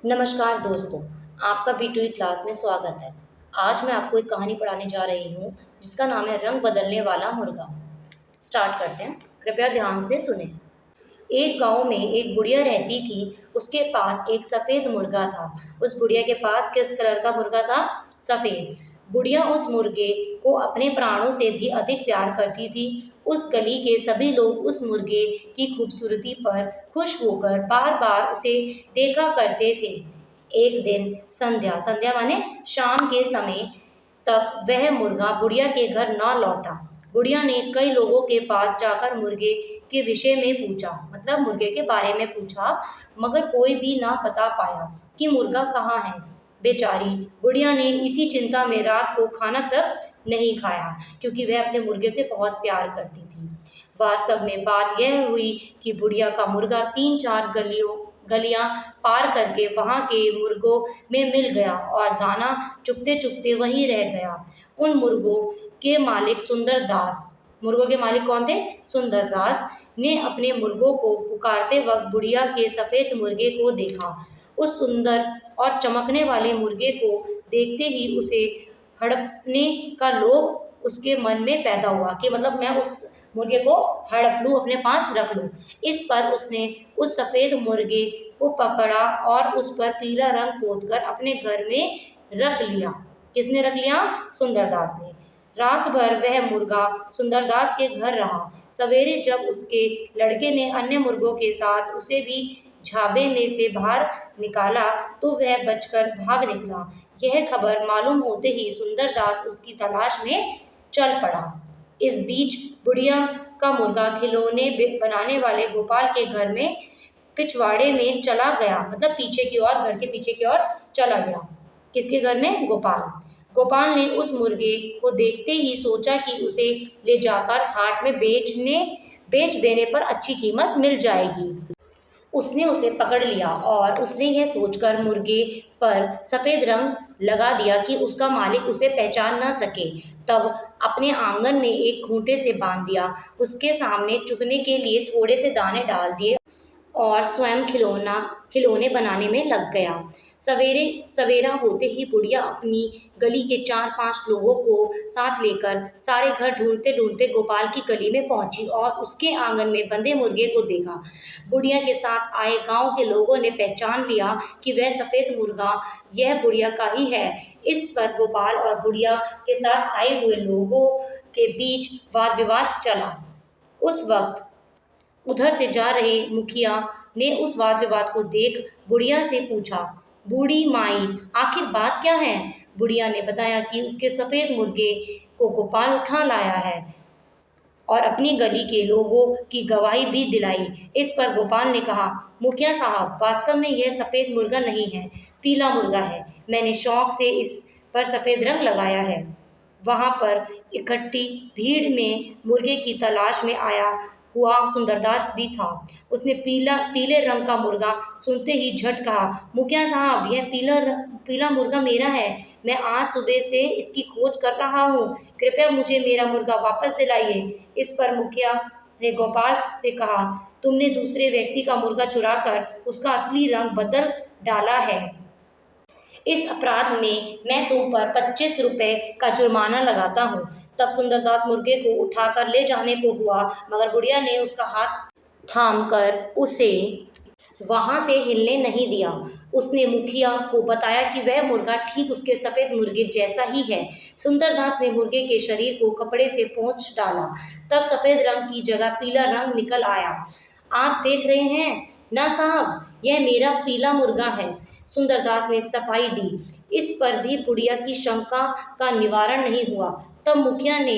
नमस्कार दोस्तों, आपका B2E क्लास में स्वागत है। आज मैं आपको एक कहानी पढ़ाने जा रही हूँ जिसका नाम है रंग बदलने वाला मुर्गा। स्टार्ट करते हैं, कृपया ध्यान से सुने। एक गांव में एक बुढ़िया रहती थी। उसके पास एक सफ़ेद मुर्गा था। उस बुढ़िया के पास किस कलर का मुर्गा था? सफ़ेद। बुढ़िया उस मुर्गे को अपने प्राणों से भी अधिक प्यार करती थी। उस गली के सभी लोग उस मुर्गे की खूबसूरती पर खुश होकर बार बार उसे देखा करते थे। एक दिन संध्या संध्या माने शाम के समय तक वह मुर्गा बुढ़िया के घर ना लौटा। बुढ़िया ने कई लोगों के पास जाकर मुर्गे के विषय में पूछा, मतलब मुर्गे के बारे में पूछा, मगर कोई भी ना बता पाया कि मुर्गा कहाँ है। बेचारी बुढ़िया ने इसी चिंता में रात को खाना तक नहीं खाया, क्योंकि वह अपने मुर्गे से बहुत प्यार करती थी। वास्तव में बात यह हुई कि बुढ़िया का मुर्गा 3-4 गलियां पार करके वहां के मुर्गों में मिल गया और दाना चुगते चुगते वहीं रह गया। उन मुर्गों के मालिक कौन थे? सुंदरदास ने अपने मुर्गों को पुकारते वक्त बुढ़िया के सफ़ेद मुर्गे को देखा। उस सुंदर और चमकने वाले मुर्गे को देखते ही उसे हड़पने का लोभ उसके मन में पैदा हुआ कि मतलब मैं उस मुर्गे को हड़प लूँ, अपने पास रख लूँ। इस पर उसने उस सफ़ेद मुर्गे को पकड़ा और उस पर पीला रंग पोतकर अपने घर में रख लिया। किसने रख लिया? सुंदरदास ने। रात भर वह मुर्गा सुंदरदास के घर रहा। सवेरे जब उसके लड़के ने अन्य मुर्गों के साथ उसे भी झाबे में से बाहर निकाला तो वह बचकर भाग निकला। यह खबर मालूम होते ही सुंदरदास उसकी तलाश में चल पड़ा। इस बीच बुढ़िया का मुर्गा खिलौने बनाने वाले गोपाल के घर में पिछवाड़े में चला गया, मतलब पीछे की ओर, घर के पीछे की ओर चला गया। किसके घर में? गोपाल। गोपाल ने उस मुर्गे को देखते ही सोचा कि उसे ले जाकर हाट में बेच देने पर अच्छी कीमत मिल जाएगी। उसने उसे पकड़ लिया और उसने यह सोचकर मुर्गे पर सफ़ेद रंग लगा दिया कि उसका मालिक उसे पहचान न सके। तब अपने आंगन में एक खूंटे से बांध दिया, उसके सामने चुगने के लिए थोड़े से दाने डाल दिए और स्वयं खिलौने बनाने में लग गया। सवेरा होते ही बुढ़िया अपनी गली के 4-5 लोगों को साथ लेकर सारे घर ढूंढते ढूंढते गोपाल की गली में पहुंची और उसके आंगन में बंधे मुर्गे को देखा। बुढ़िया के साथ आए गांव के लोगों ने पहचान लिया कि वह सफ़ेद मुर्गा यह बुढ़िया का ही है। इस पर गोपाल और बुढ़िया के साथ आए हुए लोगों के बीच वाद विवाद चला। उस वक्त उधर से जा रहे मुखिया ने उस वाद विवाद को देख बुढ़िया से पूछा, बूढ़ी माई, आखिर बात क्या है? बुढ़िया ने बताया कि उसके सफ़ेद मुर्गे को गोपाल उठा लाया है और अपनी गली के लोगों की गवाही भी दिलाई। इस पर गोपाल ने कहा, मुखिया साहब, वास्तव में यह सफ़ेद मुर्गा नहीं है, पीला मुर्गा है। मैंने शौक से इस पर सफ़ेद रंग लगाया है। वहाँ पर इकट्ठी भीड़ में मुर्गे की तलाश में आया हुआ सुंदरदास भी था। उसने पीले रंग का मुर्गा सुनते ही झट कहा, मुखिया साहब, यह पीला मुर्गा मेरा है। मैं आज सुबह से इसकी खोज कर रहा हूँ। कृपया मुझे मेरा मुर्गा वापस दिलाइए। इस पर मुखिया ने गोपाल से कहा, तुमने दूसरे व्यक्ति का मुर्गा चुराकर उसका असली रंग बदल डाला है। इस अपराध में मैं तुम पर 25 रुपए का जुर्माना लगाता हूँ। तब सुंदरदास मुर्गे को उठाकर ले जाने को हुआ, मगर बुढ़िया ने उसका हाथ थामकर उसे वहां से हिलने नहीं दिया। उसने मुखिया को बताया कि वह मुर्गा ठीक उसके सफ़ेद मुर्गे जैसा ही है। सुंदरदास ने मुर्गे के शरीर को कपड़े से पोंछ डाला। तब सफ़ेद रंग की जगह पीला रंग निकल आया। आप देख रहे हैं ना साहब, यह मेरा पीला मुर्गा है। सुंदरदास ने सफाई दी। इस पर भी बुढ़िया की शंका का निवारण नहीं हुआ। तब मुखिया ने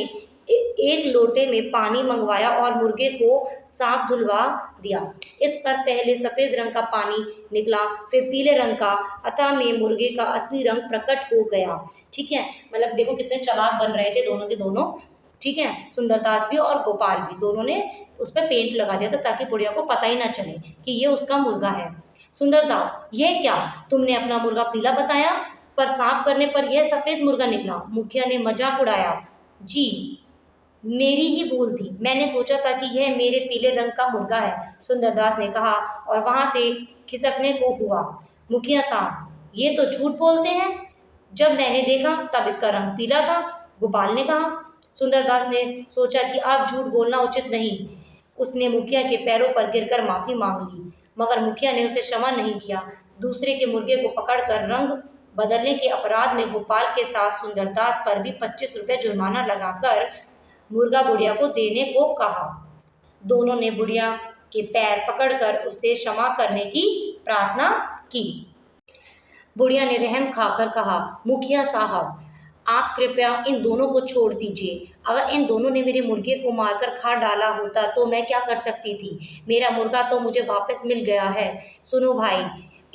एक लोटे में पानी मंगवाया और मुर्गे को साफ धुलवा दिया। इस पर पहले सफ़ेद रंग का पानी निकला, फिर पीले रंग का, अतः में मुर्गे का असली रंग प्रकट हो गया। ठीक है, मतलब देखो कितने चालाक बन रहे थे दोनों के दोनों। ठीक है, सुंदरदास भी और गोपाल भी, दोनों ने उस पर पेंट लगा दिया था ताकि बुढ़िया को पता ही ना चले कि ये उसका मुर्गा है। सुंदरदास, यह क्या, तुमने अपना मुर्गा पीला बताया पर साफ करने पर यह सफ़ेद मुर्गा निकला। मुखिया ने मजाक उड़ाया। जी, मेरी ही भूल थी, मैंने सोचा था कि यह मेरे पीले रंग का मुर्गा है, सुंदरदास ने कहा और वहां से खिसकने को हुआ। मुखिया साहब, ये तो झूठ बोलते हैं। जब मैंने देखा तब इसका रंग पीला था। गोपाल ने कहा। सुंदरदास ने सोचा कि अब झूठ बोलना उचित नहीं। उसने मुखिया के पैरों पर गिरकर माफी मांग ली, मगर मुखिया ने उसे क्षमा नहीं किया। दूसरे के मुर्गे को पकड़कर रंग बदलने के अपराध में गोपाल के साथ सुंदरदास पर भी 25 रुपये जुर्माना लगाकर मुर्गा बुढ़िया को देने को कहा। दोनों ने बुढ़िया के पैर पकड़कर उससे क्षमा करने की प्रार्थना की। बुढ़िया ने रहम खाकर कहा, मुखिया साहब, आप कृपया इन दोनों को छोड़ दीजिए। अगर इन दोनों ने मेरे मुर्गे को मारकर खा डाला होता तो मैं क्या कर सकती थी। मेरा मुर्गा तो मुझे वापस मिल गया है। सुनो भाई,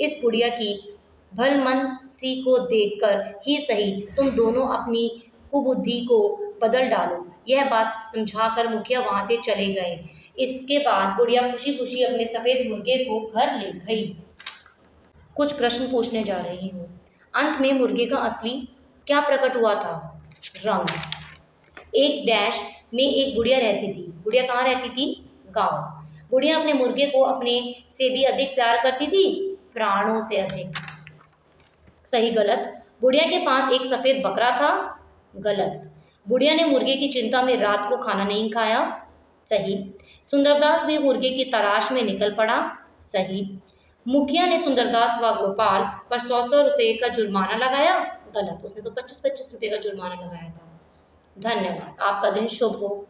इस बुढ़िया की भलमनसी को देखकर ही सही तुम दोनों अपनी कुबुद्धि को बदल डालो। यह बात समझाकर मुखिया वहां से चले गए। इसके बाद बुढ़िया खुशी खुशी अपने सफेद मुर्गे को घर ले गई। कुछ प्रश्न पूछने जा रही हूँ। अंत में मुर्गे का असली क्या प्रकट हुआ था? रंग। एक डैश में एक बुढ़िया रहती थी। बुढ़िया कहाँ रहती थी? गांव। बुढ़िया अपने मुर्गे को अपने से भी अधिक प्यार करती थी, प्राणों से अधिक। सही गलत। बुढ़िया के पास एक सफेद बकरा था। गलत। बुढ़िया ने मुर्गे की चिंता में रात को खाना नहीं खाया। सही। सुंदरदास भी मुर्गे की तलाश में निकल पड़ा। सही। मुखिया ने सुंदरदास व गोपाल पर 100-100 रुपये का जुर्माना लगाया। गलत। उसने तो 25-25 रुपये का जुर्माना लगाया था। धन्यवाद। आपका दिन शुभ हो।